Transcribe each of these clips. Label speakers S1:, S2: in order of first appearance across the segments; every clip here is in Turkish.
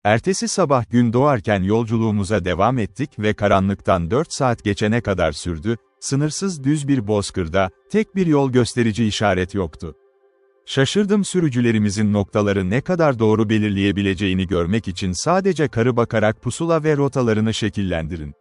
S1: Ertesi sabah gün doğarken yolculuğumuza devam ettik ve karanlıktan 4 saat geçene kadar sürdü, sınırsız düz bir bozkırda, tek bir yol gösterici işaret yoktu. Şaşırdım, sürücülerimizin noktaları ne kadar doğru belirleyebileceğini görmek için sadece karı bakarak pusula ve rotalarını şekillendirin.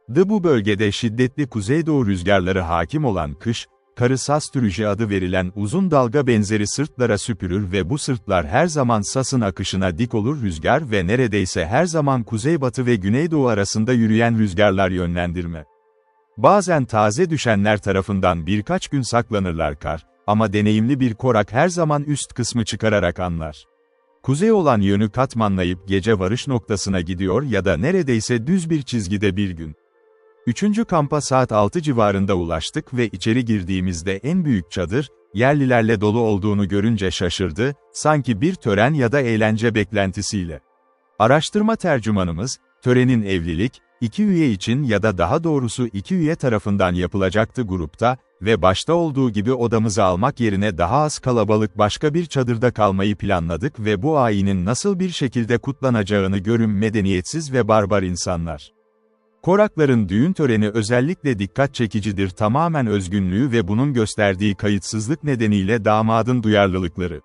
S1: Bu bölgede şiddetli kuzeydoğu rüzgarları hakim olan kış, karı sastürüje adı verilen uzun dalga benzeri sırtlara süpürür ve bu sırtlar her zaman Sas'ın akışına dik olur, rüzgar ve neredeyse her zaman kuzeybatı ve güneydoğu arasında yürüyen rüzgarlar yönlendirme. Bazen taze düşenler tarafından birkaç gün saklanırlar kar, ama deneyimli bir korak her zaman üst kısmı çıkararak anlar. Kuzey olan yönü katmanlayıp gece varış noktasına gidiyor ya da neredeyse düz bir çizgide bir gün. 3. kampa saat 6 civarında ulaştık ve içeri girdiğimizde en büyük çadır, yerlilerle dolu olduğunu görünce şaşırdı, sanki bir tören ya da eğlence beklentisiyle. Araştırma tercümanımız, törenin evlilik, 2 üye için ya da daha doğrusu 2 üye tarafından yapılacaktı grupta ve başta olduğu gibi odamızı almak yerine daha az kalabalık başka bir çadırda kalmayı planladık ve bu ayinin nasıl bir şekilde kutlanacağını görün medeniyetsiz ve barbar insanlar. Korakların düğün töreni özellikle dikkat çekicidir, tamamen özgünlüğü ve bunun gösterdiği kayıtsızlık nedeniyle damadın duyarlılıkları.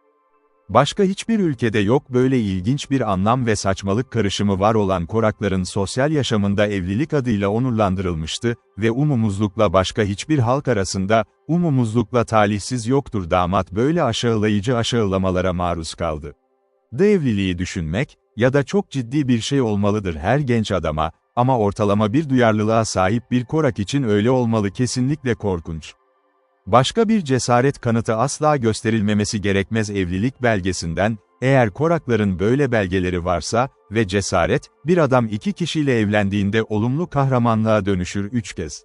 S1: Başka hiçbir ülkede yok böyle ilginç bir anlam ve saçmalık karışımı var olan korakların sosyal yaşamında evlilik adıyla onurlandırılmıştı ve umumuzlukla başka hiçbir halk arasında, umumuzlukla talihsiz yoktur, damat böyle aşağılayıcı aşağılamalara maruz kaldı. Evliliği düşünmek, ya da çok ciddi bir şey olmalıdır her genç adama, ama ortalama bir duyarlılığa sahip bir korak için öyle olmalı, kesinlikle korkunç. Başka bir cesaret kanıtı asla gösterilmemesi gerekmez evlilik belgesinden, eğer korakların böyle belgeleri varsa ve cesaret, bir adam 2 kişiyle evlendiğinde olumlu kahramanlığa dönüşür 3 kez.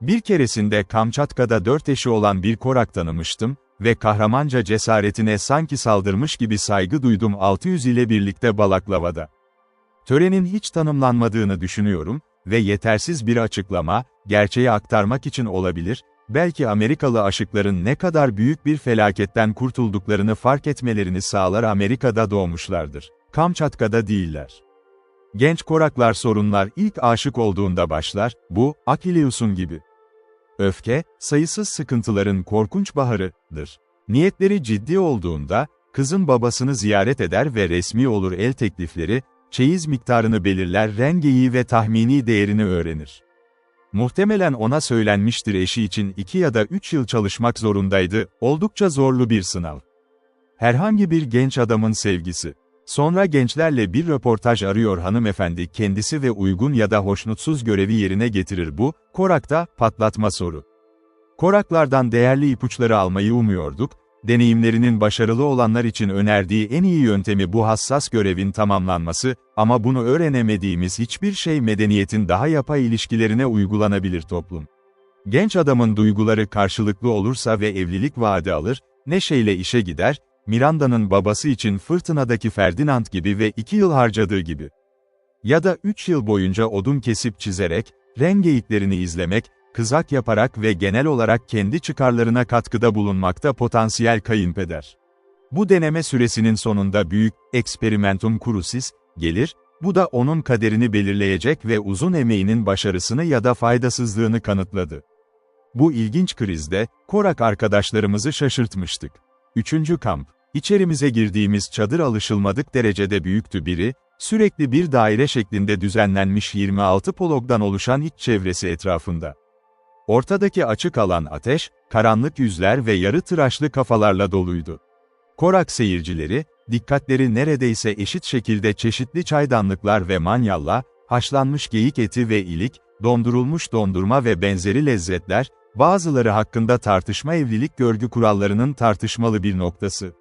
S1: Bir keresinde Kamçatka'da 4 eşi olan bir korak tanımıştım ve kahramanca cesaretine sanki saldırmış gibi saygı duydum 600 ile birlikte Balaklava'da. Törenin hiç tanımlanmadığını düşünüyorum ve yetersiz bir açıklama, gerçeği aktarmak için olabilir, belki Amerikalı aşıkların ne kadar büyük bir felaketten kurtulduklarını fark etmelerini sağlar, Amerika'da doğmuşlardır. Kamçatka'da değiller. Genç koraklar sorunlar ilk aşık olduğunda başlar, bu, Akileus'un gibi. Öfke, sayısız sıkıntıların korkunç baharıdır. Niyetleri ciddi olduğunda, kızın babasını ziyaret eder ve resmi olur, el teklifleri, çeyiz miktarını belirler, rengeyi ve tahmini değerini öğrenir. Muhtemelen ona söylenmiştir, eşi için 2 ya da 3 yıl çalışmak zorundaydı, oldukça zorlu bir sınav. Herhangi bir genç adamın sevgisi. Sonra gençlerle bir röportaj arıyor hanımefendi, kendisi ve uygun ya da hoşnutsuz görevi yerine getirir, bu, korakta, patlatma soru. Koraklardan değerli ipuçları almayı umuyorduk, deneyimlerinin başarılı olanlar için önerdiği en iyi yöntemi bu hassas görevin tamamlanması, ama bunu öğrenemediğimiz hiçbir şey medeniyetin daha yapay ilişkilerine uygulanabilir toplum. Genç adamın duyguları karşılıklı olursa ve evlilik vaadi alır, neşeyle işe gider, Miranda'nın babası için Fırtınadaki Ferdinand gibi ve 2 yıl harcadığı gibi. Ya da 3 yıl boyunca odun kesip çizerek, rengeyiklerini izlemek, kızak yaparak ve genel olarak kendi çıkarlarına katkıda bulunmakta potansiyel kayınpeder. Bu deneme süresinin sonunda büyük, experimentum crucis, gelir, bu da onun kaderini belirleyecek ve uzun emeğinin başarısını ya da faydasızlığını kanıtladı. Bu ilginç krizde, korak arkadaşlarımızı şaşırtmıştık. 3. kamp, içerimize girdiğimiz çadır alışılmadık derecede büyüktü, biri, sürekli bir daire şeklinde düzenlenmiş 26 pologdan oluşan iç çevresi etrafında. Ortadaki açık alan ateş, karanlık yüzler ve yarı tıraşlı kafalarla doluydu. Korak seyircileri, dikkatleri neredeyse eşit şekilde çeşitli çaydanlıklar ve manyalla, haşlanmış geyik eti ve ilik, dondurulmuş dondurma ve benzeri lezzetler, bazıları hakkında tartışma, evlilik görgü kurallarının tartışmalı bir noktası.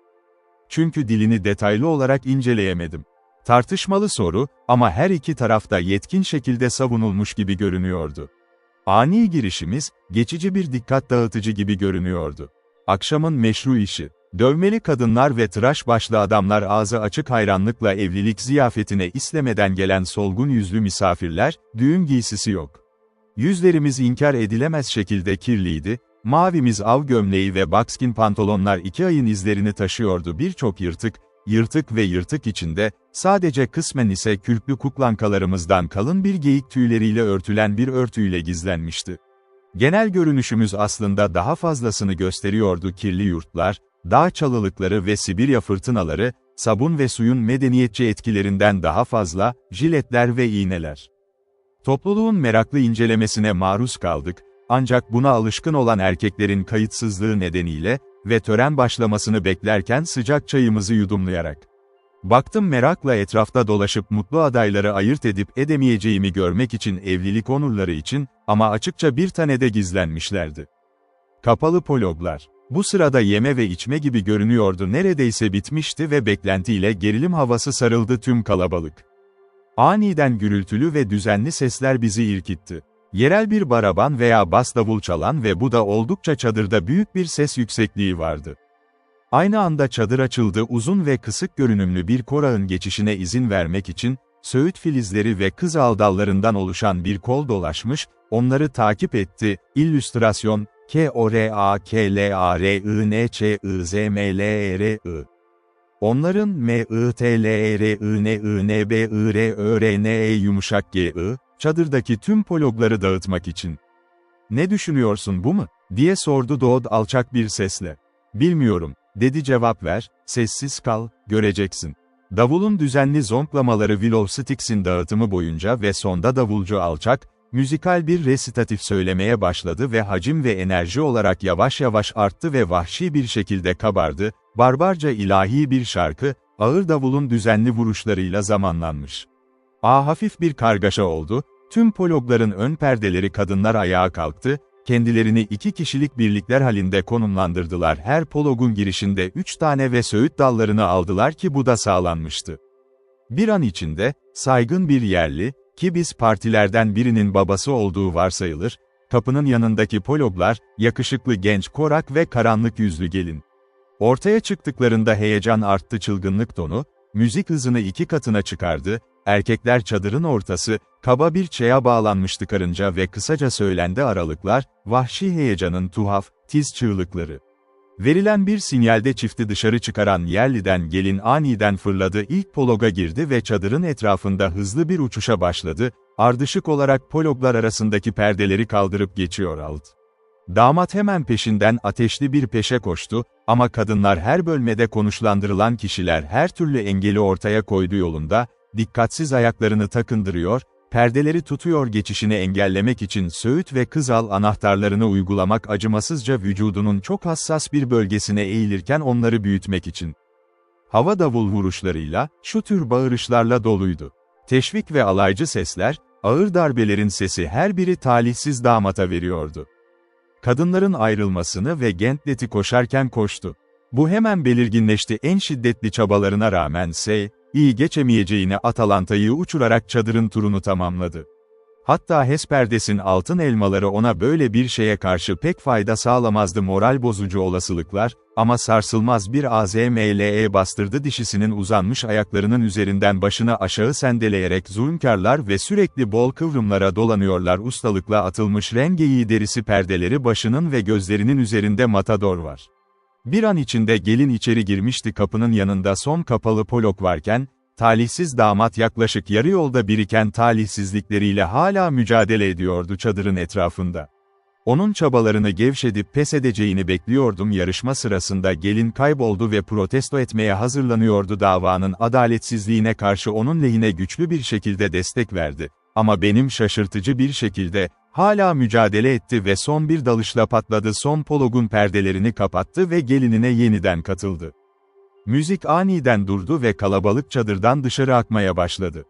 S1: Çünkü dilini detaylı olarak inceleyemedim. Tartışmalı soru, ama her iki tarafta yetkin şekilde savunulmuş gibi görünüyordu. Ani girişimiz, geçici bir dikkat dağıtıcı gibi görünüyordu. Akşamın meşru işi. Dövmeli kadınlar ve tıraş başlı adamlar, ağzı açık hayranlıkla evlilik ziyafetine istemeden gelen solgun yüzlü misafirler, düğün giysisi yok. Yüzlerimiz inkar edilemez şekilde kirliydi, mavimiz av gömleği ve buckskin pantolonlar 2 ayın izlerini taşıyordu, birçok yırtık ve yırtık içinde, Sadece kısmen ise kürklü kuklankalarımızdan kalın bir geyik tüyleriyle örtülen bir örtüyle gizlenmişti. Genel görünüşümüz aslında daha fazlasını gösteriyordu: kirli yurtlar, dağ çalılıkları ve Sibirya fırtınaları, sabun ve suyun medeniyetçi etkilerinden daha fazla, jiletler ve iğneler. Topluluğun meraklı incelemesine maruz kaldık, ancak buna alışkın olan erkeklerin kayıtsızlığı nedeniyle ve tören başlamasını beklerken sıcak çayımızı yudumlayarak. Baktım merakla etrafta dolaşıp mutlu adayları ayırt edip edemeyeceğimi görmek için, evlilik onurları için, ama açıkça bir tane de gizlenmişlerdi. Kapalı pologlar. Bu sırada yeme ve içme gibi görünüyordu, neredeyse bitmişti ve beklentiyle gerilim havası sarıldı tüm kalabalık. Aniden gürültülü ve düzenli sesler bizi irkitti. Yerel bir baraban veya bas davul çalan ve bu da oldukça çadırda büyük bir ses yüksekliği vardı. Aynı anda çadır açıldı, uzun ve kısık görünümlü bir korağın geçişine izin vermek için, söğüt filizleri ve kızıl dallarından oluşan bir kol dolaşmış, onları takip etti. İllüstrasyon, KORAKLARINÇIZMLERI. Onların MITLERININBIRÖRNE yumuşak GI, çadırdaki tüm pologları dağıtmak için. "Ne düşünüyorsun, bu mu?" diye sordu Dodd alçak bir sesle. "Bilmiyorum," dedi cevap ver, "sessiz kal, göreceksin." Davulun düzenli zonklamaları Willow Sticks'in dağıtımı boyunca ve sonda davulcu alçak, müzikal bir resitatif söylemeye başladı ve hacim ve enerji olarak yavaş yavaş arttı ve vahşi bir şekilde kabardı, barbarca ilahi bir şarkı, ağır davulun düzenli vuruşlarıyla zamanlanmış. Hafif bir kargaşa oldu, tüm pologların ön perdeleri, kadınlar ayağa kalktı, kendilerini 2 kişilik birlikler halinde konumlandırdılar. Her pologun girişinde 3 tane ve söğüt dallarını aldılar ki bu da sağlanmıştı. Bir an içinde, saygın bir yerli, ki biz partilerden birinin babası olduğu varsayılır, kapının yanındaki pologlar, yakışıklı genç korak ve karanlık yüzlü gelin. Ortaya çıktıklarında heyecan arttı, çılgınlık tonu, müzik hızını 2 katına çıkardı, erkekler çadırın ortası, kaba bir çaya bağlanmıştı, karınca ve kısaca söylendi aralıklar, vahşi heyecanın tuhaf, tiz çığlıkları. Verilen bir sinyalde çifti dışarı çıkaran yerliden gelin aniden fırladı, ilk pologa girdi ve çadırın etrafında hızlı bir uçuşa başladı, ardışık olarak pologlar arasındaki perdeleri kaldırıp geçiyor alt. Damat hemen peşinden ateşli bir peşe koştu, ama kadınlar her bölmede konuşlandırılan kişiler her türlü engeli ortaya koydu yolunda, dikkatsiz ayaklarını takındırıyor, perdeleri tutuyor, geçişini engellemek için söğüt ve kızıl anahtarlarını uygulamak, acımasızca vücudunun çok hassas bir bölgesine eğilirken onları büyütmek için. Hava davul vuruşlarıyla, şu tür bağırışlarla doluydu. Teşvik ve alaycı sesler, ağır darbelerin sesi her biri talihsiz damata veriyordu. Kadınların ayrılmasını ve Gentlet'i koşarken koştu. Bu hemen belirginleşti, en şiddetli çabalarına rağmen iyi geçemeyeceğini Atalanta'yı uçurarak çadırın turunu tamamladı. Hatta Hesperdes'in altın elmaları ona böyle bir şeye karşı pek fayda sağlamazdı, moral bozucu olasılıklar, ama sarsılmaz bir azmle bastırdı, dişisinin uzanmış ayaklarının üzerinden başını aşağı sendeleyerek. Zulümkarlar ve sürekli bol kıvrımlara dolanıyorlar, ustalıkla atılmış rengeyi derisi perdeleri başının ve gözlerinin üzerinde matador var. Bir an içinde gelin içeri girmişti, kapının yanında son kapalı polog varken, talihsiz damat yaklaşık yarı yolda biriken talihsizlikleriyle hala mücadele ediyordu çadırın etrafında. Onun çabalarını gevşedip pes edeceğini bekliyordum. Yarışma sırasında gelin kayboldu ve protesto etmeye hazırlanıyordu. Davanın adaletsizliğine karşı onun lehine güçlü bir şekilde destek verdi. Ama benim şaşırtıcı bir şekilde, hala mücadele etti ve son bir dalışla patladı. Son pologun perdelerini kapattı ve gelinine yeniden katıldı. Müzik aniden durdu ve kalabalık çadırdan dışarı akmaya başladı.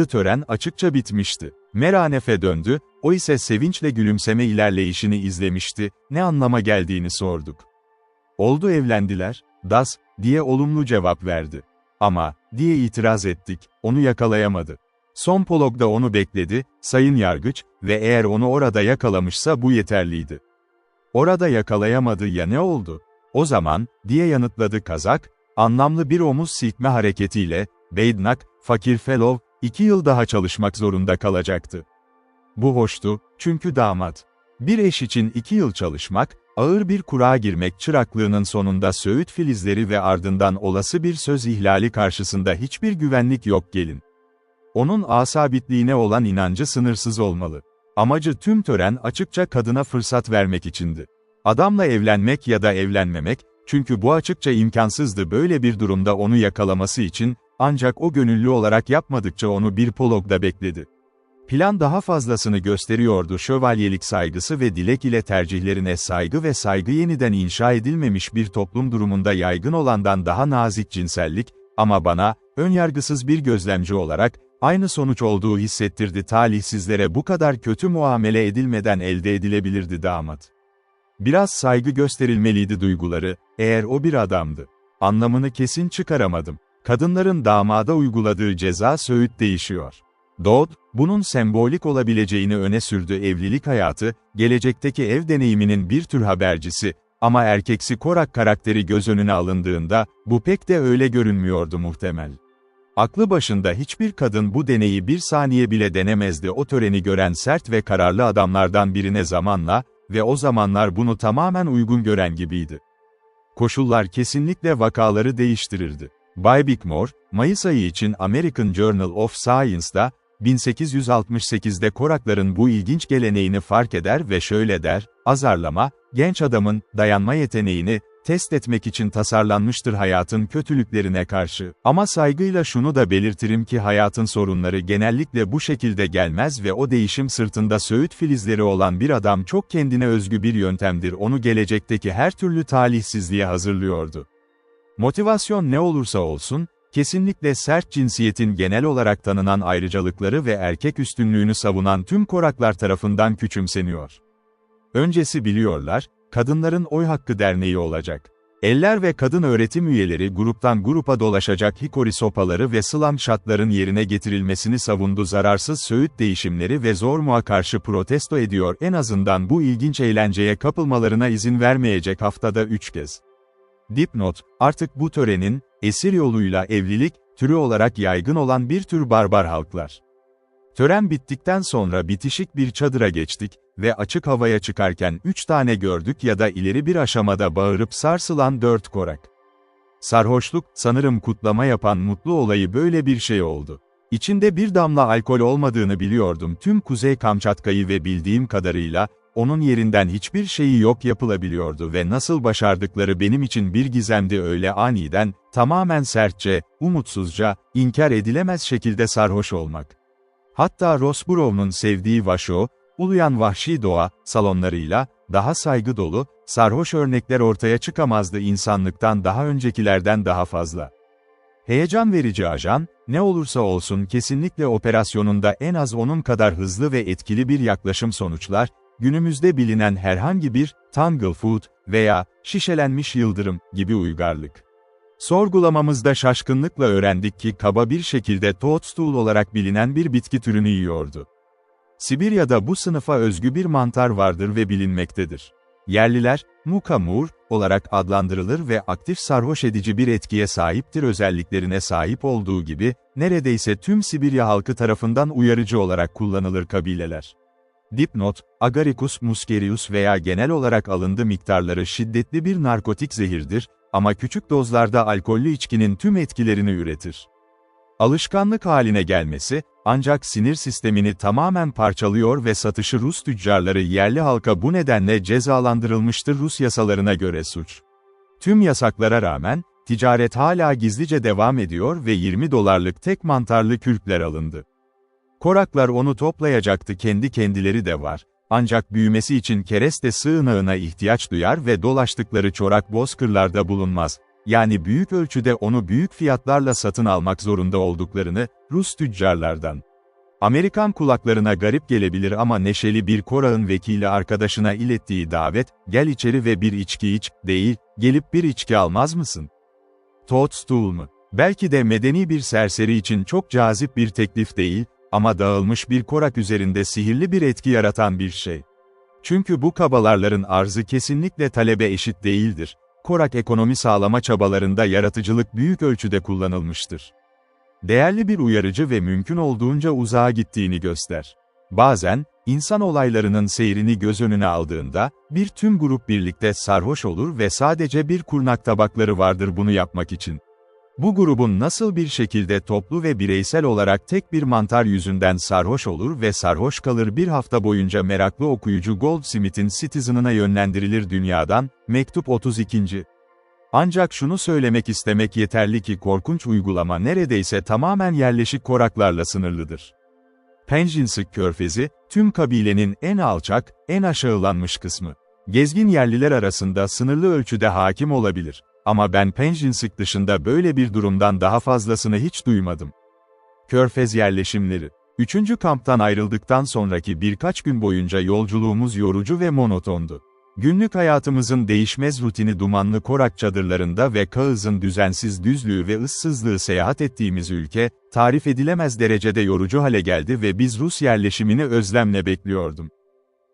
S1: Tören açıkça bitmişti. Meranef'e döndü, o ise sevinçle gülümseme ilerleyişini izlemişti, ne anlama geldiğini sorduk. "Oldu, evlendiler, diye olumlu cevap verdi. "Ama," diye itiraz ettik, "onu yakalayamadı. Son pologda onu bekledi, sayın yargıç, ve eğer onu orada yakalamışsa bu yeterliydi." "Orada yakalayamadı ya, ne oldu?" "O zaman," diye yanıtladı kazak, anlamlı bir omuz silkme hareketiyle, "Beydnak, fakir fellow, 2 yıl daha çalışmak zorunda kalacaktı." Bu hoştu, çünkü damat. Bir eş için 2 yıl çalışmak, Ağır bir kurağa girmek çıraklığının sonunda söğüt filizleri ve ardından olası bir söz ihlali karşısında hiçbir güvenlik yok gelin. Onun asabitliğine olan inancı sınırsız olmalı. Amacı tüm tören açıkça kadına fırsat vermek içindi. Adamla evlenmek ya da evlenmemek, çünkü bu açıkça imkansızdı böyle bir durumda onu yakalaması için, ancak o gönüllü olarak yapmadıkça onu bir pologda bekledi. Plan daha fazlasını gösteriyordu, şövalyelik saygısı ve dilek ile tercihlerine saygı ve saygı yeniden inşa edilmemiş bir toplum durumunda yaygın olandan daha nazik cinsellik, ama bana, önyargısız bir gözlemci olarak, aynı sonuç olduğu hissettirdi. Talihsizlere bu kadar kötü muamele edilmeden elde edilebilirdi damat. Biraz saygı gösterilmeliydi duyguları, eğer o bir adamdı. Anlamını kesin çıkaramadım. Kadınların damada uyguladığı ceza söğüt değişiyor. Dodd, bunun sembolik olabileceğini öne sürdü. Evlilik hayatı, gelecekteki ev deneyiminin bir tür habercisi, ama erkeksi Korak karakteri göz önüne alındığında, bu pek de öyle görünmüyordu muhtemel. Aklı başında hiçbir kadın bu deneyi bir saniye bile denemezdi. O töreni gören sert ve kararlı adamlardan birine zamanla, ve o zamanlar bunu tamamen uygun gören gibiydi. Koşullar kesinlikle vakaları değiştirirdi. Bay Bickmore, Mayıs ayı için American Journal of Science'da, 1868'de Korakların bu ilginç geleneğini fark eder ve şöyle der: azarlama, genç adamın dayanma yeteneğini test etmek için tasarlanmıştır hayatın kötülüklerine karşı. Ama saygıyla şunu da belirtirim ki hayatın sorunları genellikle bu şekilde gelmez ve o değişim sırtında söğüt filizleri olan bir adam çok kendine özgü bir yöntemdir, onu gelecekteki her türlü talihsizliğe hazırlıyordu. Motivasyon ne olursa olsun, kesinlikle sert cinsiyetin genel olarak tanınan ayrıcalıkları ve erkek üstünlüğünü savunan tüm Koraklar tarafından küçümseniyor. Öncesi biliyorlar, Kadınların Oy Hakkı Derneği olacak. Eller ve kadın öğretim üyeleri gruptan grupa dolaşacak hikori sopaları ve slam shotların yerine getirilmesini savundu. Zararsız söğüt değişimleri ve zormuğa karşı protesto ediyor, en azından bu ilginç eğlenceye kapılmalarına izin vermeyecek haftada 3 kez. Dipnot, artık bu törenin, esir yoluyla evlilik, türü olarak yaygın olan bir tür barbar halklar. Tören bittikten sonra bitişik bir çadıra geçtik ve açık havaya çıkarken 3 tane gördük ya da ileri bir aşamada bağırıp sarsılan 4 korak. Sarhoşluk, sanırım kutlama yapan mutlu olayı böyle bir şey oldu. İçinde bir damla alkol olmadığını biliyordum. Tüm Kuzey Kamçatka'yı ve bildiğim kadarıyla, onun yerinden hiçbir şeyi yok yapılabiliyordu ve nasıl başardıkları benim için bir gizemdi, öyle aniden, tamamen sertçe, umutsuzca, inkar edilemez şekilde sarhoş olmak. Hatta Ross Brown'un sevdiği Washoe, uluyan vahşi doğa, salonlarıyla, daha saygı dolu, sarhoş örnekler ortaya çıkamazdı, insanlıktan daha öncekilerden daha fazla. Heyecan verici ajan, ne olursa olsun kesinlikle operasyonunda en az onun kadar hızlı ve etkili bir yaklaşım sonuçlar, günümüzde bilinen herhangi bir, Tanglefoot veya, şişelenmiş yıldırım gibi uygarlık. Sorgulamamızda şaşkınlıkla öğrendik ki kaba bir şekilde toadstool olarak bilinen bir bitki türünü yiyordu. Sibirya'da bu sınıfa özgü bir mantar vardır ve bilinmektedir. Yerliler, mukamur olarak adlandırılır ve aktif sarhoş edici bir etkiye sahiptir. Özelliklerine sahip olduğu gibi, neredeyse tüm Sibirya halkı tarafından uyarıcı olarak kullanılır kabileler. Dipnot, Agaricus muscarius veya genel olarak alındı miktarları şiddetli bir narkotik zehirdir, ama küçük dozlarda alkollü içkinin tüm etkilerini üretir. Alışkanlık haline gelmesi, ancak sinir sistemini tamamen parçalıyor ve satışı Rus tüccarları yerli halka bu nedenle cezalandırılmıştır. Rus yasalarına göre suç. Tüm yasaklara rağmen, ticaret hala gizlice devam ediyor ve $20'lık tek mantarlı kürkler alındı. Koraklar onu toplayacaktı, kendi kendileri de var. Ancak büyümesi için kereste sığınağına ihtiyaç duyar ve dolaştıkları çorak bozkırlarda bulunmaz. Yani büyük ölçüde onu büyük fiyatlarla satın almak zorunda olduklarını, Rus tüccarlardan. Amerikan kulaklarına garip gelebilir ama neşeli bir Korak'ın vekili arkadaşına ilettiği davet, gel içeri ve bir içki iç, değil, gelip bir içki almaz mısın? Toadstool mu? Belki de medeni bir serseri için çok cazip bir teklif değil, ama dağılmış bir Korak üzerinde sihirli bir etki yaratan bir şey. Çünkü bu kabalarların arzı kesinlikle talebe eşit değildir. Korak ekonomi sağlama çabalarında yaratıcılık büyük ölçüde kullanılmıştır. Değerli bir uyarıcı ve mümkün olduğunca uzağa gittiğini göster. Bazen, İnsan olaylarının seyrini göz önüne aldığında, bir tüm grup birlikte sarhoş olur ve sadece bir kurnak tabakları vardır bunu yapmak için. Bu grubun nasıl bir şekilde toplu ve bireysel olarak tek bir mantar yüzünden sarhoş olur ve sarhoş kalır bir hafta boyunca meraklı okuyucu Goldsmith'in Citizen'ına yönlendirilir dünyadan, mektup 32. Ancak şunu söylemek istemek yeterli ki korkunç uygulama neredeyse tamamen yerleşik koraklarla sınırlıdır. Penjinsik Körfezi, tüm kabilenin en alçak, en aşağılanmış kısmı. Gezgin yerliler arasında sınırlı ölçüde hakim olabilir. Ama ben Penjinsik dışında böyle bir durumdan daha fazlasını hiç duymadım. Körfez yerleşimleri. 3. kamptan ayrıldıktan sonraki birkaç gün boyunca yolculuğumuz yorucu ve monotondu. Günlük hayatımızın değişmez rutini dumanlı korak çadırlarında ve Kağız'ın düzensiz düzlüğü ve ıssızlığı seyahat ettiğimiz ülke, tarif edilemez derecede yorucu hale geldi ve biz Rus yerleşimini özlemle bekliyordum.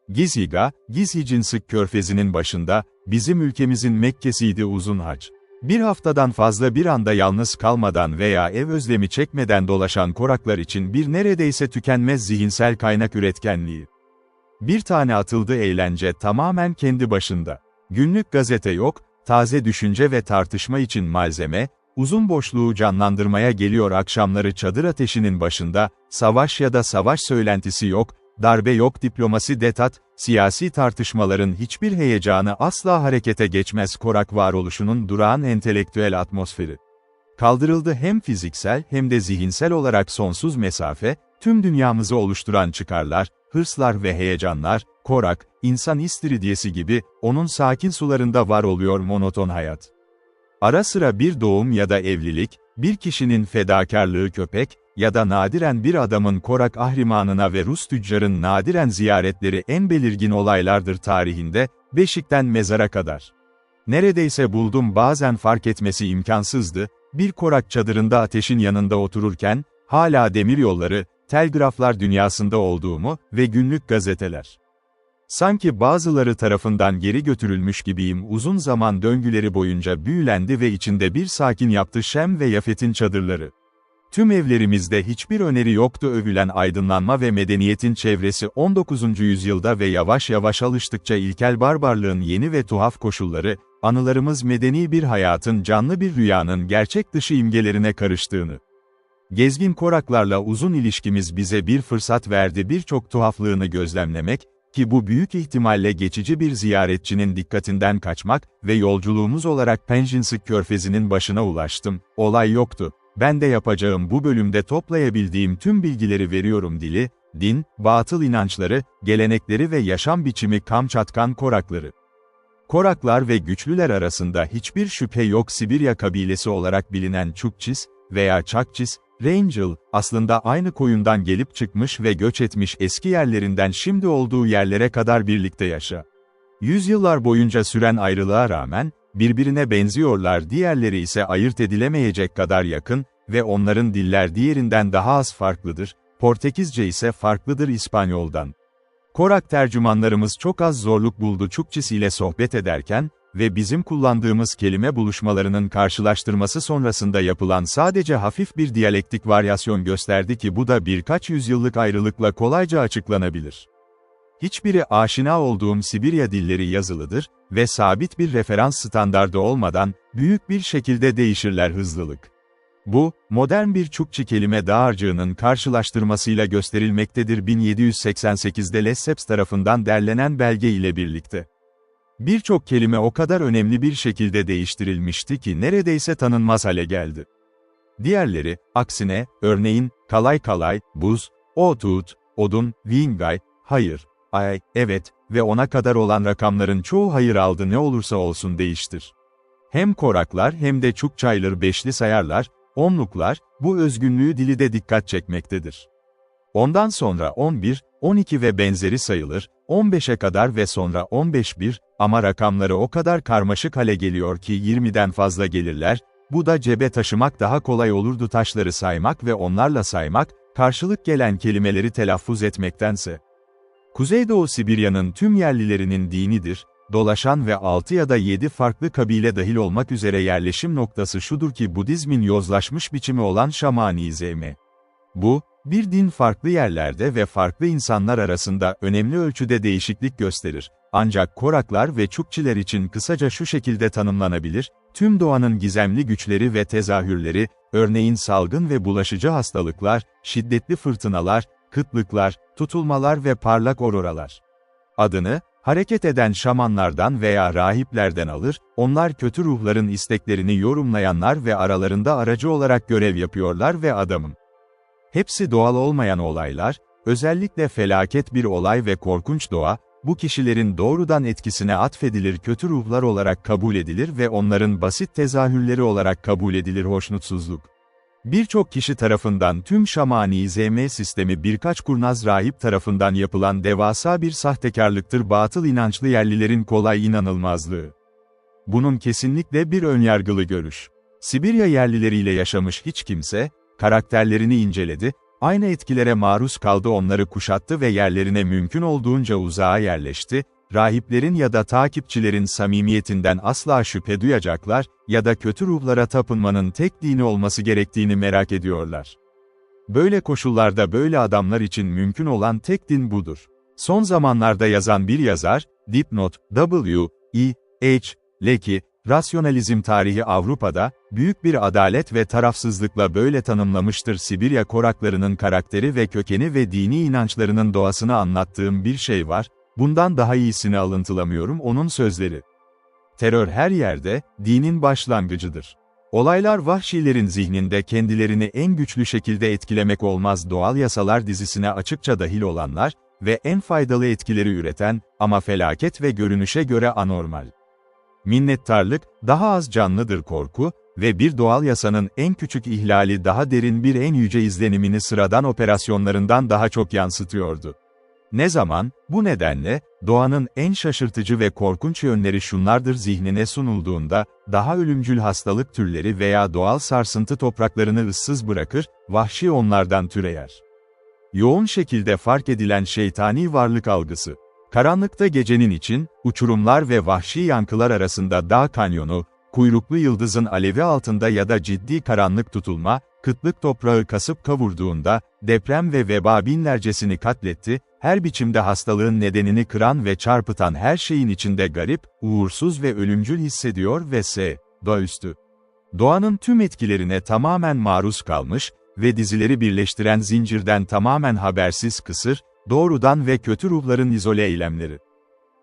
S1: Giziga, Gizhicinsk Körfezi'nin başında, bizim ülkemizin Mekke'siydi uzun hac. Bir haftadan fazla bir anda yalnız kalmadan veya ev özlemi çekmeden dolaşan koraklar için bir neredeyse tükenmez zihinsel kaynak üretkenliği. Bir tane atıldı eğlence tamamen kendi başında. Günlük gazete yok, taze düşünce ve tartışma için malzeme, uzun boşluğu canlandırmaya geliyor akşamları çadır ateşinin başında, savaş ya da savaş söylentisi yok, darbe yok diplomasi detat, siyasi tartışmaların hiçbir heyecanı asla harekete geçmez korak varoluşunun durağan entelektüel atmosferi. Kaldırıldı hem fiziksel hem de zihinsel olarak sonsuz mesafe, tüm dünyamızı oluşturan çıkarlar, hırslar ve heyecanlar, korak, insan istiridyesi gibi, onun sakin sularında var oluyor monoton hayat. Ara sıra bir doğum ya da evlilik, bir kişinin fedakarlığı köpek, ya da nadiren bir adamın korak ahrimanına ve Rus tüccarın nadiren ziyaretleri en belirgin olaylardır tarihinde, beşikten mezara kadar. Neredeyse buldum bazen fark etmesi imkansızdı, bir korak çadırında ateşin yanında otururken, hala demiryolları, telgraflar dünyasında olduğumu ve günlük gazeteler. Sanki bazıları tarafından geri götürülmüş gibiyim uzun zaman döngüleri boyunca büyülendi ve içinde bir sakin yaptı Şem ve Yafet'in çadırları. Tüm evlerimizde hiçbir öneri yoktu övülen aydınlanma ve medeniyetin çevresi 19. yüzyılda ve yavaş yavaş alıştıkça ilkel barbarlığın yeni ve tuhaf koşulları, anılarımız medeni bir hayatın canlı bir rüyanın gerçek dışı imgelerine karıştığını. Gezgin koraklarla uzun ilişkimiz bize bir fırsat verdi birçok tuhaflığını gözlemlemek, ki bu büyük ihtimalle geçici bir ziyaretçinin dikkatinden kaçmak ve yolculuğumuz olarak Penjinsik Körfezi'nin başına ulaştım, olay yoktu. Ben de yapacağım bu bölümde toplayabildiğim tüm bilgileri veriyorum dili, din, batıl inançları, gelenekleri ve yaşam biçimi Kamçatkan Korakları. Koraklar ve güçlüler arasında hiçbir şüphe yok Sibirya kabilesi olarak bilinen Çukçis veya Çakçis, Wrangel, aslında aynı koyundan gelip çıkmış ve göç etmiş eski yerlerinden şimdi olduğu yerlere kadar birlikte yaşa. Yüzyıllar boyunca süren ayrılığa rağmen, birbirine benziyorlar diğerleri ise ayırt edilemeyecek kadar yakın ve onların diller diğerinden daha az farklıdır, Portekizce ise farklıdır İspanyoldan. Korak tercümanlarımız çok az zorluk buldu Çukçis ile sohbet ederken ve bizim kullandığımız kelime buluşmalarının karşılaştırması sonrasında yapılan sadece hafif bir diyalektik varyasyon gösterdi ki bu da birkaç yüzyıllık ayrılıkla kolayca açıklanabilir. Hiçbiri aşina olduğum Sibirya dilleri yazılıdır ve sabit bir referans standardı olmadan, büyük bir şekilde değişirler hızlılık. Bu, modern bir Çukçi kelime dağarcığının karşılaştırmasıyla gösterilmektedir 1788'de Lesseps tarafından derlenen belge ile birlikte. Birçok kelime o kadar önemli bir şekilde değiştirilmişti ki neredeyse tanınmaz hale geldi. Diğerleri, aksine, örneğin, kalay kalay, buz, otut, odun, vingay, hayır, ay, evet ve ona kadar olan rakamların çoğu hayır aldı ne olursa olsun değiştir. Hem Koraklar hem de Çukçaylar beşli sayarlar, onluklar, bu özgünlüğü dili de dikkat çekmektedir. Ondan sonra 11, 12 ve benzeri sayılır, 15'e kadar ve sonra 15-1, ama rakamları o kadar karmaşık hale geliyor ki 20'den fazla gelirler, bu da cebe taşımak daha kolay olurdu taşları saymak ve onlarla saymak, karşılık gelen kelimeleri telaffuz etmektense. Kuzeydoğu Sibirya'nın tüm yerlilerinin dinidir, dolaşan ve 6 ya da 7 farklı kabile dahil olmak üzere yerleşim noktası şudur ki Budizmin yozlaşmış biçimi olan Şamanizm. Bu, Bir din farklı yerlerde ve farklı insanlar arasında önemli ölçüde değişiklik gösterir. Ancak Koraklar ve Çukçiler için kısaca şu şekilde tanımlanabilir: tüm doğanın gizemli güçleri ve tezahürleri, örneğin salgın ve bulaşıcı hastalıklar, şiddetli fırtınalar, kıtlıklar, tutulmalar ve parlak auroralar. Adını, hareket eden şamanlardan veya rahiplerden alır, onlar kötü ruhların isteklerini yorumlayanlar ve aralarında aracı olarak görev yapıyorlar ve adamım. Hepsi doğal olmayan olaylar, özellikle felaket bir olay ve korkunç doğa, bu kişilerin doğrudan etkisine atfedilir, kötü ruhlar olarak kabul edilir ve onların basit tezahürleri olarak kabul edilir. Hoşnutsuzluk. Birçok kişi tarafından tüm şamanizm sistemi birkaç kurnaz rahip tarafından yapılan devasa bir sahtekarlıktır. Batıl inançlı yerlilerin kolay inanılmazlığı. Bunun kesinlikle bir önyargılı görüş. Sibirya yerlileriyle yaşamış hiç kimse, karakterlerini inceledi, aynı etkilere maruz kaldı, onları kuşattı ve yerlerine mümkün olduğunca uzağa yerleşti. Rahiplerin ya da takipçilerin samimiyetinden asla şüphe duyacaklar ya da kötü ruhlara tapınmanın tek dini olması gerektiğini merak ediyorlar. Böyle koşullarda böyle adamlar için mümkün olan tek din budur. Son zamanlarda yazan bir yazar, dipnot, W.E.H. Lecky, rasyonalizm tarihi Avrupa'da, büyük bir adalet ve tarafsızlıkla böyle tanımlamıştır. Sibirya Koraklarının karakteri ve kökeni ve dini inançlarının doğasını anlattığım bir şey var, bundan daha iyisini alıntılamıyorum. Onun sözleri. Terör her yerde, dinin başlangıcıdır. Olaylar vahşilerin zihninde kendilerini en güçlü şekilde etkilemek olmaz. Doğal yasalar dizisine açıkça dahil olanlar ve en faydalı etkileri üreten ama felaket ve görünüşe göre anormal. Minnettarlık, daha az canlıdır. Korku ve bir doğal yasanın en küçük ihlali daha derin bir en yüce izlenimini sıradan operasyonlarından daha çok yansıtıyordu. Ne zaman, bu nedenle, doğanın en şaşırtıcı ve korkunç yönleri şunlardır: zihnine sunulduğunda, daha ölümcül hastalık türleri veya doğal sarsıntı topraklarını ıssız bırakır, vahşi onlardan türeyer. Yoğun şekilde fark edilen şeytani varlık algısı. Karanlıkta gecenin için, uçurumlar ve vahşi yankılar arasında dağ kanyonu, kuyruklu yıldızın alevi altında ya da ciddi karanlık tutulma, kıtlık toprağı kasıp kavurduğunda, deprem ve veba binlercesini katletti, her biçimde hastalığın nedenini kıran ve çarpıtan her şeyin içinde garip, uğursuz ve ölümcül hissediyor ve doğaüstü. Doğanın tüm etkilerine tamamen maruz kalmış ve dizileri birleştiren zincirden tamamen habersiz kısır, doğrudan ve kötü ruhların izole eylemleri.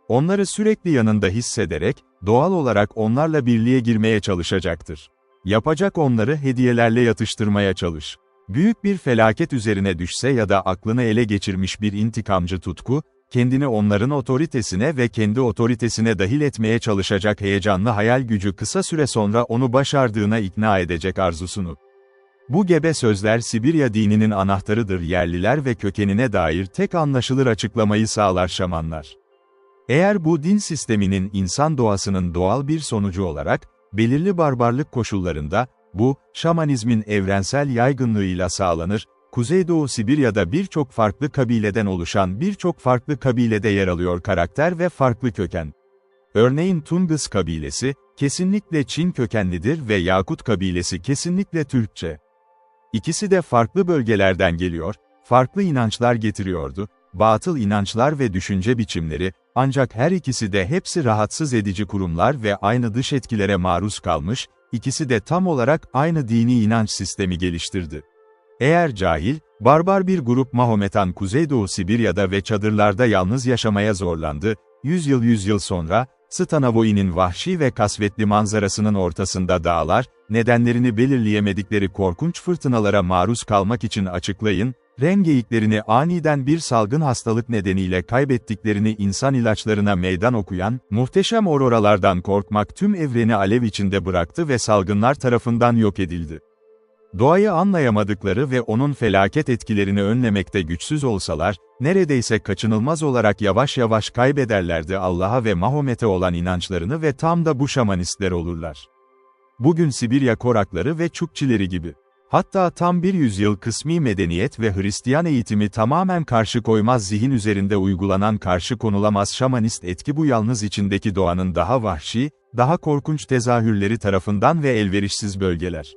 S1: Onları sürekli yanında hissederek, doğal olarak onlarla birliğe girmeye çalışacaktır. Yapacak, onları hediyelerle yatıştırmaya çalış. Büyük bir felaket üzerine düşse ya da aklını ele geçirmiş bir intikamcı tutku, kendini onların otoritesine ve kendi otoritesine dahil etmeye çalışacak heyecanlı hayal gücü kısa süre sonra onu başardığına ikna edecek arzusunu. Bu gebe sözler Sibirya dininin anahtarıdır. Yerliler ve kökenine dair tek anlaşılır açıklamayı sağlar şamanlar. Eğer bu din sisteminin insan doğasının doğal bir sonucu olarak, belirli barbarlık koşullarında, bu, şamanizmin evrensel yaygınlığıyla sağlanır, Kuzeydoğu Sibirya'da birçok farklı kabileden oluşan birçok farklı kabilede yer alıyor karakter ve farklı köken. Örneğin Tungus kabilesi, kesinlikle Çin kökenlidir ve Yakut kabilesi kesinlikle Türkçe. İkisi de farklı bölgelerden geliyor, farklı inançlar getiriyordu, batıl inançlar ve düşünce biçimleri, ancak her ikisi de hepsi rahatsız edici kurumlar ve aynı dış etkilere maruz kalmış, ikisi de tam olarak aynı dini inanç sistemi geliştirdi. Eğer cahil, barbar bir grup Mahometan Kuzeydoğu Sibirya'da ve çadırlarda yalnız yaşamaya zorlandı, yüzyıl sonra, Stanavoi'nin vahşi ve kasvetli manzarasının ortasında dağlar, nedenlerini belirleyemedikleri korkunç fırtınalara maruz kalmak için açıklayın, Ren geyiklerini aniden bir salgın hastalık nedeniyle kaybettiklerini insan ilaçlarına meydan okuyan, muhteşem auroralardan korkmak tüm evreni alev içinde bıraktı ve salgınlar tarafından yok edildi. Doğayı anlayamadıkları ve onun felaket etkilerini önlemekte güçsüz olsalar, neredeyse kaçınılmaz olarak yavaş yavaş kaybederlerdi Allah'a ve Mahomet'e olan inançlarını ve tam da bu şamanistler olurlar. Bugün Sibirya Korakları ve Çukçileri gibi. Hatta tam bir yüzyıl kısmi medeniyet ve Hristiyan eğitimi tamamen karşı koymaz zihin üzerinde uygulanan karşı konulamaz şamanist etki bu yalnız içindeki doğanın daha vahşi, daha korkunç tezahürleri tarafından ve elverişsiz bölgeler.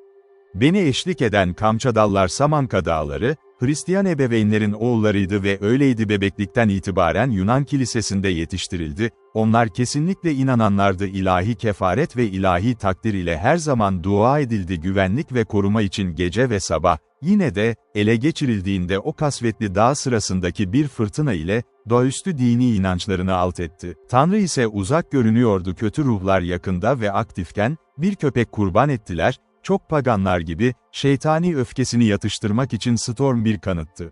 S1: Beni eşlik eden Kamçadallar Samanka Dağları, Hristiyan ebeveynlerin oğullarıydı ve öyleydi, bebeklikten itibaren Yunan kilisesinde yetiştirildi, onlar kesinlikle inananlardı, ilahi kefaret ve ilahi takdir ile her zaman dua edildi, güvenlik ve koruma için gece ve sabah. Yine de, ele geçirildiğinde o kasvetli dağ sırasındaki bir fırtına ile, doğaüstü dini inançlarını alt etti. Tanrı ise uzak görünüyordu, kötü ruhlar yakında ve aktifken, bir köpek kurban ettiler, çok paganlar gibi, şeytani öfkesini yatıştırmak için Storm bir kanıttı.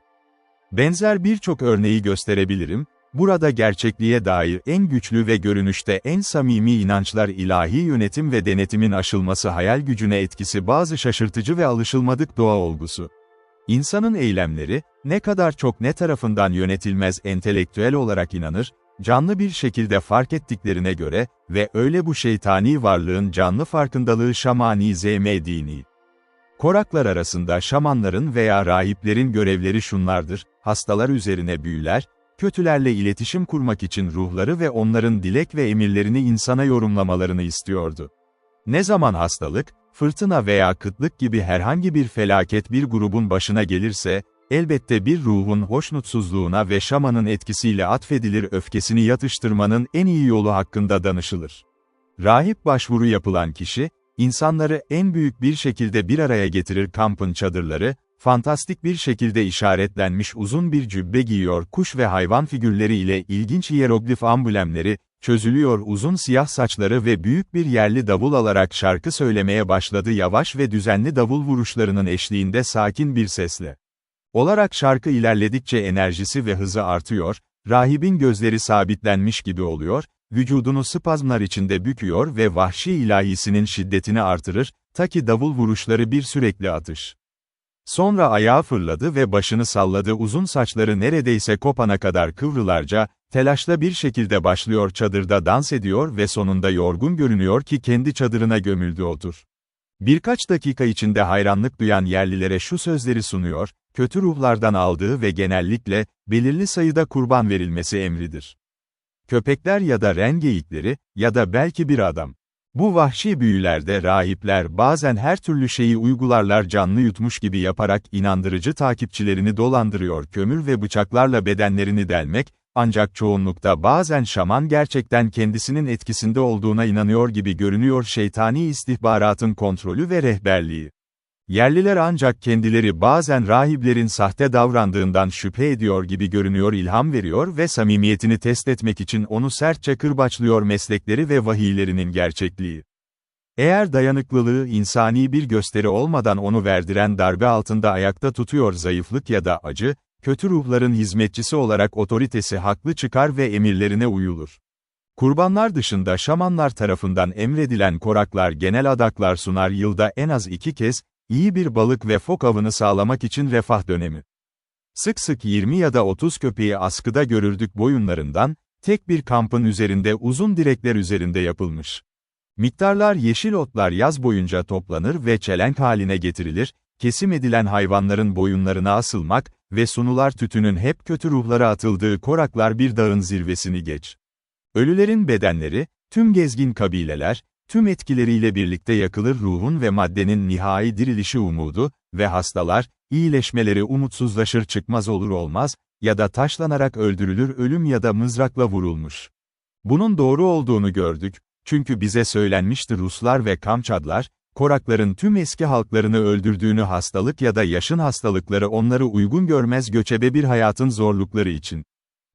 S1: Benzer birçok örneği gösterebilirim, burada gerçekliğe dair en güçlü ve görünüşte en samimi inançlar ilahi yönetim ve denetimin aşılması, hayal gücüne etkisi, bazı şaşırtıcı ve alışılmadık doğa olgusu. İnsanın eylemleri, ne kadar çok ne tarafından yönetilmez entelektüel olarak inanır, canlı bir şekilde fark ettiklerine göre ve öyle bu şeytani varlığın canlı farkındalığı şamanizm dini. Koraklar arasında şamanların veya rahiplerin görevleri şunlardır: hastalar üzerine büyüler, kötülerle iletişim kurmak için ruhları ve onların dilek ve emirlerini insana yorumlamalarını istiyordu. Ne zaman hastalık, fırtına veya kıtlık gibi herhangi bir felaket bir grubun başına gelirse, elbette bir ruhun hoşnutsuzluğuna ve şamanın etkisiyle atfedilir, öfkesini yatıştırmanın en iyi yolu hakkında danışılır. Rahip başvuru yapılan kişi, insanları en büyük bir şekilde bir araya getirir, kampın çadırları, fantastik bir şekilde işaretlenmiş uzun bir cübbe giyiyor, kuş ve hayvan figürleri ile ilginç hiyeroglif amblemleri, çözülüyor, uzun siyah saçları ve büyük bir yerli davul alarak şarkı söylemeye başladı, yavaş ve düzenli davul vuruşlarının eşliğinde sakin bir sesle. Olarak şarkı ilerledikçe enerjisi ve hızı artıyor, rahibin gözleri sabitlenmiş gibi oluyor, vücudunu spazmlar içinde büküyor ve vahşi ilahisinin şiddetini artırır, ta ki davul vuruşları bir sürekli atış. Sonra ayağa fırladı ve başını salladı, uzun saçları neredeyse kopana kadar kıvrılarca, telaşla bir şekilde başlıyor, çadırda dans ediyor ve sonunda yorgun görünüyor ki kendi çadırına gömüldü, otur. Birkaç dakika içinde hayranlık duyan yerlilere şu sözleri sunuyor: kötü ruhlardan aldığı ve genellikle, belirli sayıda kurban verilmesi emridir. Köpekler ya da ren geyikleri, ya da belki bir adam. Bu vahşi büyülerde rahipler bazen her türlü şeyi uygularlar, canlı yutmuş gibi yaparak inandırıcı takipçilerini dolandırıyor, kömür ve bıçaklarla bedenlerini delmek, ancak çoğunlukta bazen şaman gerçekten kendisinin etkisinde olduğuna inanıyor gibi görünüyor, şeytani istihbaratın kontrolü ve rehberliği. Yerliler ancak kendileri bazen rahiplerin sahte davrandığından şüphe ediyor gibi görünüyor, ilham veriyor ve samimiyetini test etmek için onu sertçe kırbaçlıyor, meslekleri ve vahiylerinin gerçekliği. Eğer dayanıklılığı insani bir gösteri olmadan onu verdiren darbe altında ayakta tutuyor, zayıflık ya da acı, kötü ruhların hizmetçisi olarak otoritesi haklı çıkar ve emirlerine uyulur. Kurbanlar dışında şamanlar tarafından emredilen koraklar genel adaklar sunar, yılda en az 2 kez, iyi bir balık ve fok avını sağlamak için refah dönemi. Sık sık 20 ya da 30 köpeği askıda görürdük, boyunlarından, tek bir kampın üzerinde uzun direkler üzerinde yapılmış. Miktarlar yeşil otlar yaz boyunca toplanır ve çelenk haline getirilir, kesim edilen hayvanların boyunlarına asılmak ve sunular tütünün hep kötü ruhlara atıldığı koraklar bir dağın zirvesini geç. Ölülerin bedenleri, tüm gezgin kabileler, tüm etkileriyle birlikte yakılır, ruhun ve maddenin nihai dirilişi umudu ve hastalar, iyileşmeleri umutsuzlaşır, çıkmaz olur olmaz, ya da taşlanarak öldürülür, ölüm ya da mızrakla vurulmuş. Bunun doğru olduğunu gördük, çünkü bize söylenmişti, Ruslar ve Kamçadlar, Korakların tüm eski halklarını öldürdüğünü, hastalık ya da yaşın hastalıkları onları uygun görmez, göçebe bir hayatın zorlukları için.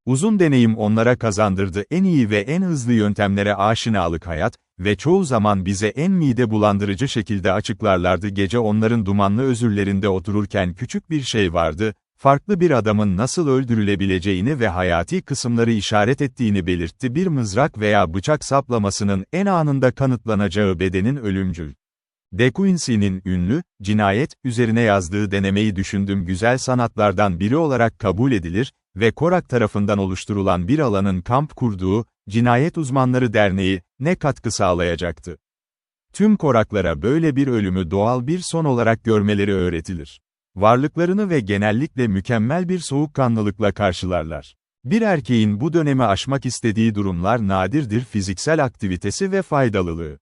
S1: Uzun deneyim onlara kazandırdı en iyi ve en hızlı yöntemlere aşinalık, hayat ve çoğu zaman bize en mide bulandırıcı şekilde açıklarlardı. Gece onların dumanlı özürlerinde otururken küçük bir şey vardı, farklı bir adamın nasıl öldürülebileceğini ve hayati kısımları işaret ettiğini belirtti. Bir mızrak veya bıçak saplamasının en anında kanıtlanacağı bedenin ölümcül. De Quincey'nin ünlü, cinayet, üzerine yazdığı denemeyi düşündüm, güzel sanatlardan biri olarak kabul edilir ve Korak tarafından oluşturulan bir alanın kamp kurduğu, Cinayet Uzmanları Derneği, ne katkı sağlayacaktı? Tüm Koraklara böyle bir ölümü doğal bir son olarak görmeleri öğretilir. Varlıklarını ve genellikle mükemmel bir soğukkanlılıkla karşılarlar. Bir erkeğin bu dönemi aşmak istediği durumlar nadirdir: fiziksel aktivitesi ve faydalılığı.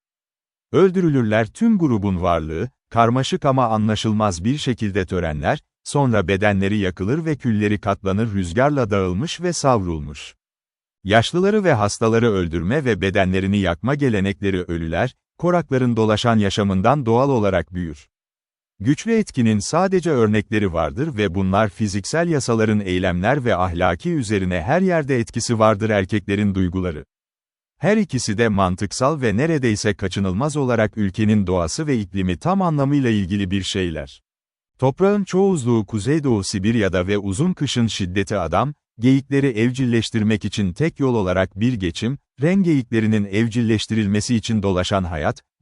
S1: Öldürülürler, tüm grubun varlığı, karmaşık ama anlaşılmaz bir şekilde törenler, sonra bedenleri yakılır ve külleri katlanır rüzgarla dağılmış ve savrulmuş. Yaşlıları ve hastaları öldürme ve bedenlerini yakma gelenekleri ölüler, korakların dolaşan yaşamından doğal olarak büyür. Güçlü etkinin sadece örnekleri vardır ve bunlar fiziksel yasaların eylemler ve ahlaki üzerine her yerde etkisi vardır erkeklerin duyguları. Her ikisi de mantıksal ve neredeyse kaçınılmaz olarak ülkenin doğası ve iklimi tam anlamıyla ilgili bir şeyler. Toprağın çoğuzluğu Kuzeydoğu Sibirya'da ve uzun kışın şiddeti adam, geyikleri evcilleştirmek için tek yol olarak bir geçim, ren geyiklerinin evcilleştirilmesi için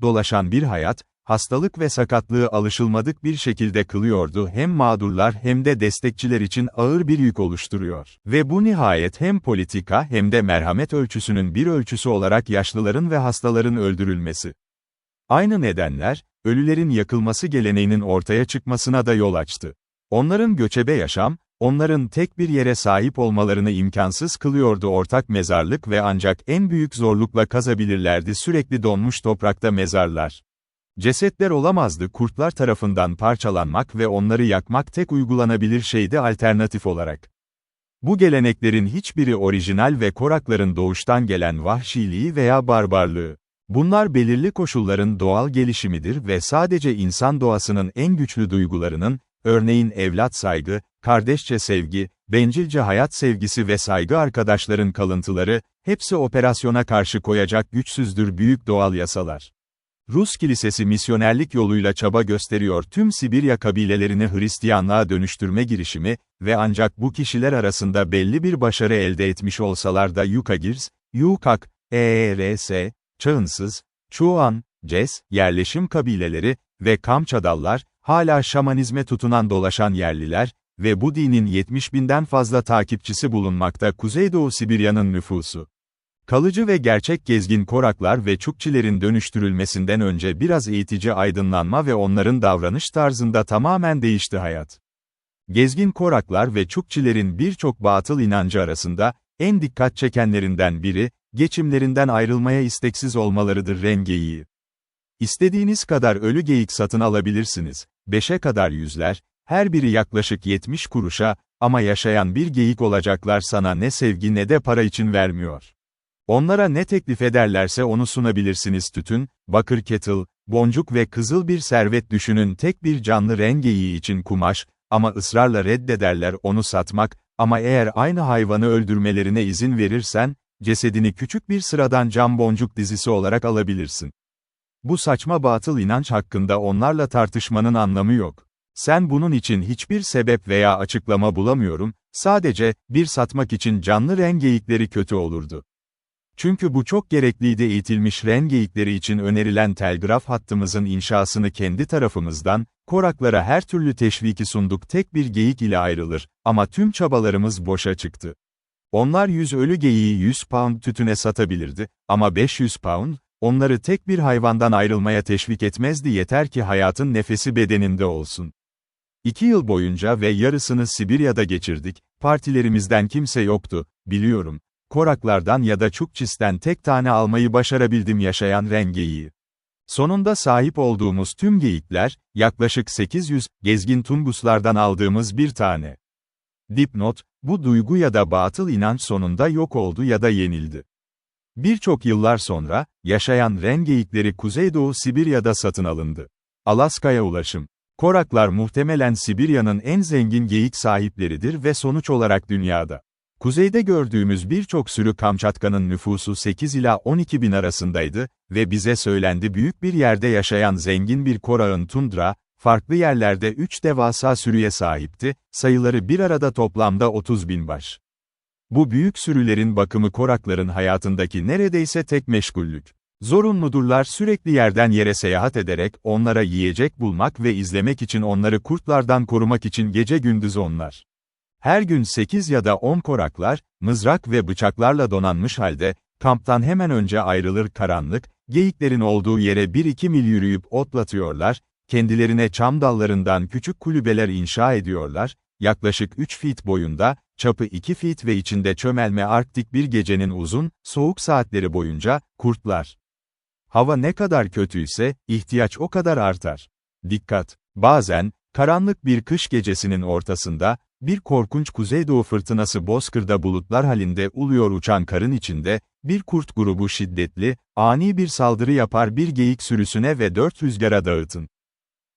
S1: dolaşan bir hayat, hastalık ve sakatlığı alışılmadık bir şekilde kılıyordu hem mağdurlar hem de destekçiler için ağır bir yük oluşturuyor. Ve bu nihayet hem politika hem de merhamet ölçüsünün bir ölçüsü olarak yaşlıların ve hastaların öldürülmesi. Aynı nedenler, ölülerin yakılması geleneğinin ortaya çıkmasına da yol açtı. Onların göçebe yaşam, onların tek bir yere sahip olmalarını imkansız kılıyordu ortak mezarlık ve ancak en büyük zorlukla kazabilirlerdi sürekli donmuş toprakta mezarlar. Cesetler olamazdı kurtlar tarafından parçalanmak ve onları yakmak tek uygulanabilir şeydi alternatif olarak. Bu geleneklerin hiçbiri orijinal ve korakların doğuştan gelen vahşiliği veya barbarlığı. Bunlar belirli koşulların doğal gelişimidir ve sadece insan doğasının en güçlü duygularının, örneğin evlat saygı, kardeşçe sevgi, bencilce hayat sevgisi ve saygı arkadaşların kalıntıları, hepsi operasyona karşı koyacak güçsüzdür büyük doğal yasalar. Rus kilisesi misyonerlik yoluyla çaba gösteriyor tüm Sibirya kabilelerini Hristiyanlığa dönüştürme girişimi ve ancak bu kişiler arasında belli bir başarı elde etmiş olsalar da Yukagirs, Yukak, ERS, Çağınsız, Çuan, Ces, yerleşim kabileleri ve Kamçadallar, hala şamanizme tutunan dolaşan yerliler ve bu dinin 70.000'den fazla takipçisi bulunmakta Kuzeydoğu Sibirya'nın nüfusu. Kalıcı ve gerçek gezgin koraklar ve Çukçilerin dönüştürülmesinden önce biraz eğitici aydınlanma ve onların davranış tarzında tamamen değişti hayat. Gezgin koraklar ve Çukçilerin birçok batıl inancı arasında, en dikkat çekenlerinden biri, geçimlerinden ayrılmaya isteksiz olmalarıdır ren geyiği. İstediğiniz kadar ölü geyik satın alabilirsiniz, 5'e kadar yüzler, her biri yaklaşık 70 kuruşa, ama yaşayan bir geyik olacaklar sana ne sevgi ne de para için vermiyor. Onlara ne teklif ederlerse onu sunabilirsiniz tütün, bakır kettle, boncuk ve kızıl bir servet düşünün tek bir canlı ren geyiği için kumaş, ama ısrarla reddederler onu satmak, ama eğer aynı hayvanı öldürmelerine izin verirsen, cesedini küçük bir sıradan cam boncuk dizisi olarak alabilirsin. Bu saçma batıl inanç hakkında onlarla tartışmanın anlamı yok. Sen bunun için hiçbir sebep veya açıklama bulamıyorum, sadece, bir satmak için canlı ren geyikleri kötü olurdu. Çünkü bu çok gerekliydi eğitilmiş ren geyikleri için önerilen telgraf hattımızın inşasını kendi tarafımızdan, koraklara her türlü teşviki sunduk tek bir geyik ile ayrılır, ama tüm çabalarımız boşa çıktı. Onlar 100 ölü geyiği 100 pound tütüne satabilirdi, ama 500 pound, onları tek bir hayvandan ayrılmaya teşvik etmezdi yeter ki hayatın nefesi bedeninde olsun. 2 yıl boyunca ve yarısını Sibirya'da geçirdik, partilerimizden kimse yoktu, biliyorum. Koraklardan ya da Çukçis'ten tek tane almayı başarabildim yaşayan ren geyiği. Sonunda sahip olduğumuz tüm geyikler, yaklaşık 800, gezgin Tunguslardan aldığımız bir tane. Dipnot, bu duygu ya da batıl inanç sonunda yok oldu ya da yenildi. Birçok yıllar sonra, yaşayan ren geyikleri Kuzeydoğu Sibirya'da satın alındı. Alaska'ya ulaşım. Koraklar muhtemelen Sibirya'nın en zengin geyik sahipleridir ve sonuç olarak dünyada. Kuzeyde gördüğümüz birçok sürü Kamçatka'nın nüfusu 8 ila 12 bin arasındaydı ve bize söylendi büyük bir yerde yaşayan zengin bir korağın tundra, farklı yerlerde 3 devasa sürüye sahipti, sayıları bir arada toplamda 30 bin baş. Bu büyük sürülerin bakımı korakların hayatındaki neredeyse tek meşgullük. Zorunludurlar sürekli yerden yere seyahat ederek onlara yiyecek bulmak ve izlemek için onları kurtlardan korumak için gece gündüz onlar. Her gün 8 ya da 10 koraklar, mızrak ve bıçaklarla donanmış halde, kamptan hemen önce ayrılır karanlık, geyiklerin olduğu yere 1-2 mil yürüyüp otlatıyorlar, kendilerine çam dallarından küçük kulübeler inşa ediyorlar, yaklaşık 3 feet boyunda, çapı 2 feet ve içinde çömelme arktik bir gecenin uzun, soğuk saatleri boyunca, kurtlar. Hava ne kadar kötüyse, ihtiyaç o kadar artar. Dikkat! Bazen, Karanlık bir kış gecesinin ortasında, bir korkunç kuzeydoğu fırtınası bozkırda bulutlar halinde uluyor uçan karın içinde, bir kurt grubu şiddetli, ani bir saldırı yapar bir geyik sürüsüne ve 4 rüzgara dağıtın.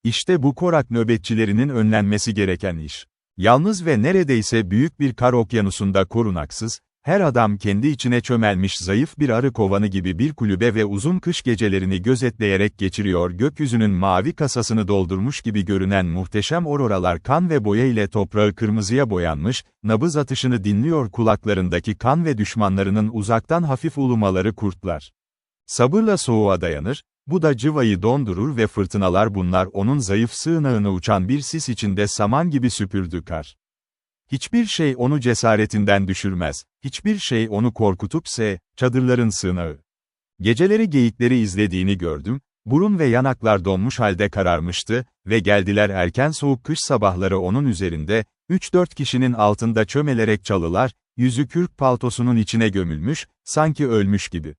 S1: İşte bu korak nöbetçilerinin önlenmesi gereken iş. Yalnız ve neredeyse büyük bir kar okyanusunda korunaksız, her adam kendi içine çömelmiş zayıf bir arı kovanı gibi bir kulübe ve uzun kış gecelerini gözetleyerek geçiriyor, gökyüzünün mavi kasasını doldurmuş gibi görünen muhteşem auroralar kan ve boya ile toprağı kırmızıya boyanmış, nabız atışını dinliyor kulaklarındaki kan ve düşmanlarının uzaktan hafif ulumaları kurtlar. Sabırla soğuğa dayanır, bu da cıvayı dondurur ve fırtınalar bunlar onun zayıf sığınağını uçan bir sis içinde saman gibi süpürdü kar. Hiçbir şey onu cesaretinden düşürmez, hiçbir şey onu korkutupse, çadırların sığınağı. Geceleri geyikleri izlediğini gördüm, burun ve yanaklar donmuş halde kararmıştı ve geldiler erken soğuk kış sabahları onun üzerinde, 3-4 kişinin altında çömelerek çalılar, yüzü kürk paltosunun içine gömülmüş, sanki ölmüş gibi.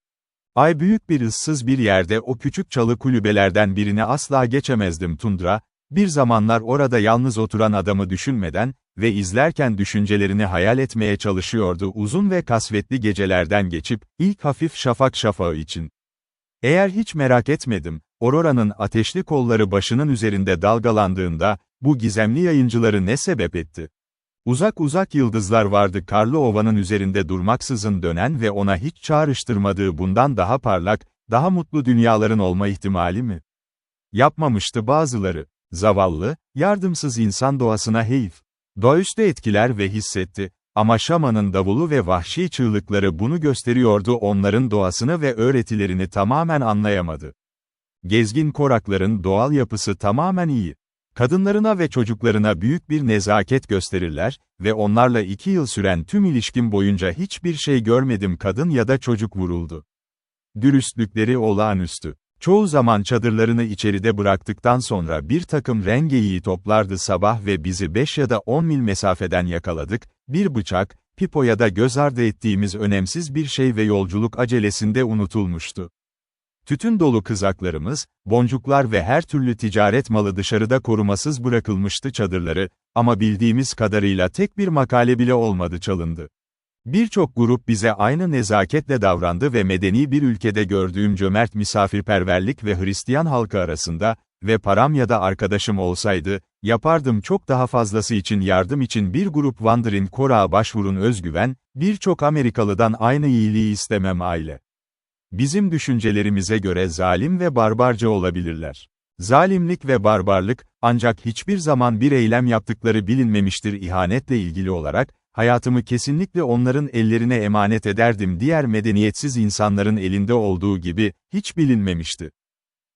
S1: Ay büyük bir ıssız bir yerde o küçük çalı kulübelerden birine asla geçemezdim tundra, bir zamanlar orada yalnız oturan adamı düşünmeden ve izlerken düşüncelerini hayal etmeye çalışıyordu uzun ve kasvetli gecelerden geçip, ilk hafif şafak şafağı için. Eğer hiç merak etmedim, Aurora'nın ateşli kolları başının üzerinde dalgalandığında, bu gizemli yayıncıları ne sebep etti? Uzak uzak yıldızlar vardı karlı ovanın üzerinde durmaksızın dönen ve ona hiç çağrıştırmadığı bundan daha parlak, daha mutlu dünyaların olma ihtimali mi? Yapmamıştı bazıları. Zavallı, yardımsız insan doğasına heyif. Doğaüstü etkiler ve hissetti. Ama şamanın davulu ve vahşi çığlıkları bunu gösteriyordu, onların doğasını ve öğretilerini tamamen anlayamadı. Gezgin korakların doğal yapısı tamamen iyi. Kadınlarına ve çocuklarına büyük bir nezaket gösterirler ve onlarla 2 yıl süren tüm ilişkim boyunca hiçbir şey görmedim, kadın ya da çocuk vuruldu. Dürüstlükleri olağanüstü. Çoğu zaman çadırlarını içeride bıraktıktan sonra bir takım rengeyiği toplardı sabah ve bizi 5 ya da 10 mil mesafeden yakaladık, bir bıçak, pipo ya da göz ardı ettiğimiz önemsiz bir şey ve yolculuk acelesinde unutulmuştu. Tütün dolu kızaklarımız, boncuklar ve her türlü ticaret malı dışarıda korumasız bırakılmıştı çadırları, ama bildiğimiz kadarıyla tek bir makale bile olmadı çalındı. Birçok grup bize aynı nezaketle davrandı ve medeni bir ülkede gördüğüm cömert misafirperverlik ve Hristiyan halkı arasında, ve param ya da arkadaşım olsaydı, yapardım çok daha fazlası için yardım için bir grup Wanderin korağa başvurun özgüven, birçok Amerikalıdan aynı iyiliği istemem aile. Bizim düşüncelerimize göre zalim ve barbarca olabilirler. Zalimlik ve barbarlık, ancak hiçbir zaman bir eylem yaptıkları bilinmemiştir ihanetle ilgili olarak, hayatımı kesinlikle onların ellerine emanet ederdim diğer medeniyetsiz insanların elinde olduğu gibi, hiç bilinmemişti.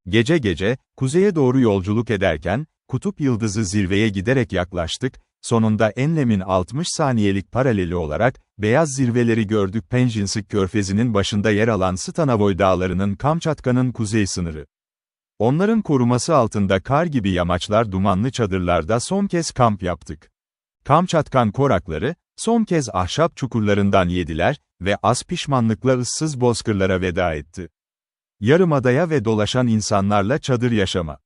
S1: Gece gece, kuzeye doğru yolculuk ederken, kutup yıldızı zirveye giderek yaklaştık, sonunda enlemin 60 saniyelik paraleli olarak, beyaz zirveleri gördük. Penjinsk körfezinin başında yer alan Stanavoy dağlarının Kamçatka'nın kuzey sınırı. Onların koruması altında kar gibi yamaçlar dumanlı çadırlarda son kez kamp yaptık. Kamçatkan korakları, son kez ahşap çukurlarından yediler ve az pişmanlıkla ıssız bozkırlara veda etti. Yarımadaya ve dolaşan insanlarla çadır yaşama.